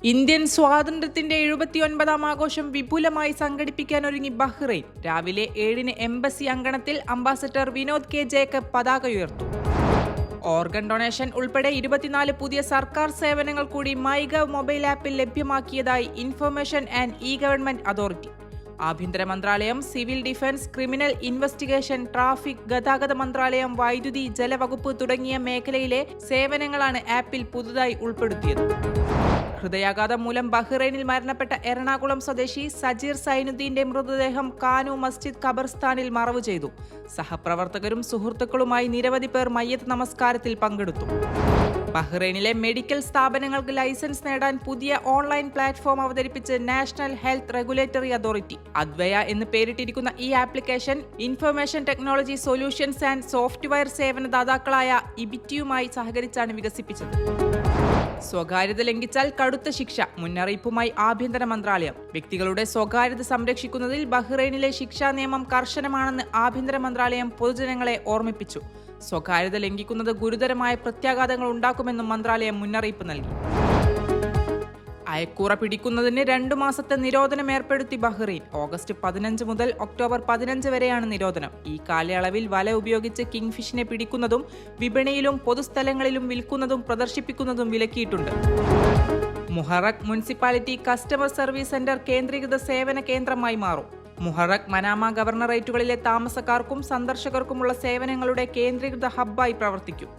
Indian സ്വാതന്ത്ര്യത്തിന്റെ 79ാം ആഘോഷം വിപുലമായി സംഘടിപ്പിക്കാനൊരുങ്ങി ബഹ്റൈൻ. രാവിലെ 7-ന് എംബസി അങ്കണത്തിൽ അംബാസഡർ വിനോദ് കെ ജേക്കബ് പതാക ഉയർത്തും. ഓർഗൻ ഡൊണേഷൻ ഉൾപ്പെടെ 24 പുതിയ സർക്കാർ സേവനങ്ങൾ കൂടി മൈഗവ് മൊബൈൽ ആപ്പിൽ ലഭ്യമാക്കിയതായി ഇൻഫർമേഷൻ ആൻഡ് ഇ-ഗവൺമെന്റ് അതോറിറ്റി. ആഭ്യന്തര മന്ത്രാലയം, civil defence, criminal investigation, traffic, ഗതാഗത മന്ത്രാലയം, വൈദ്യുതി, ജലവകുപ്പ് തുടങ്ങിയ മേഖലയിലെ സേവനങ്ങളാണ് ആപ്പിൽ പുതുതായി ഉൾപ്പെടുത്തിയത്. ഹൃദയാഘാതം മൂലം ബഹ്റൈനിൽ മരണപ്പെട്ട എറണാകുളം സ്വദേശി സജീർ സൈനുദ്ദീന്റെ മൃതദേഹം കാനു മസ്ജിദ് ഖബർസ്ഥാനിൽ മറവു ചെയ്തു. സഹപ്രവർത്തകരും സുഹൃത്തുക്കളുമായി നിരവധി പേർ മയ്യത്ത് നമസ്കാരത്തിൽ പങ്കെടുത്തു. ബഹ്റൈനിലെ മെഡിക്കൽ സ്ഥാപനങ്ങൾക്ക് ലൈസൻസ് നേടാൻ പുതിയ ഓൺലൈൻ പ്ലാറ്റ്ഫോം അവതരിപ്പിച്ച് national health regulatory authority. Advaya എന്ന് പേരിട്ടിരിക്കുന്ന ഈ application information technology solutions and software സേവനദാതാക്കളായ ഇബിറ്റിയുമായി സഹകരിച്ചാണ് വികസിപ്പിച്ചത്. സ്വകാര്യത ലംഘിച്ചാൽ കടുത്ത ശിക്ഷ, മുന്നറിയിപ്പുമായി ആഭ്യന്തര മന്ത്രാലയം. വ്യക്തികളുടെ സ്വകാര്യത സംരക്ഷിക്കുന്നതിൽ ബഹ്റൈനിലെ ശിക്ഷാ നിയമം കർശനമാണെന്ന് ആഭ്യന്തര മന്ത്രാലയം പൊതുജനങ്ങളെ ഓർമ്മിപ്പിച്ചു. സ്വകാര്യത ലംഘിക്കുന്നത് ഗുരുതരമായ പ്രത്യാഘാതങ്ങൾ ഉണ്ടാക്കുമെന്നും മന്ത്രാലയം മുന്നറിയിപ്പ് നൽകി. അയക്കൂറ പിടിക്കുന്നതിന് 2 മാസത്തെ നിരോധനം ഏർപ്പെടുത്തി ബഹ്റൈൻ. ഓഗസ്റ്റ് 15 മുതൽ ഒക്ടോബർ 15 വരെയാണ് നിരോധനം. ഈ കാലയളവിൽ വല ഉപയോഗിച്ച് കിങ്ഫിഷിനെ പിടിക്കുന്നതും വിപണിയിലും പൊതുസ്ഥലങ്ങളിലും വിൽക്കുന്നതും പ്രദർശിപ്പിക്കുന്നതും വിലക്കിയിട്ടുണ്ട്. Muharraq municipality customer service centre കേന്ദ്രീകൃത സേവന കേന്ദ്രമായി മാറും. മുഹറഖ്, മനാമ ഗവർണറേറ്റുകളിലെ താമസക്കാർക്കും സന്ദർശകർക്കുമുള്ള സേവനങ്ങളുടെ കേന്ദ്രീകൃത ഹബ്ബായി പ്രവർത്തിക്കും.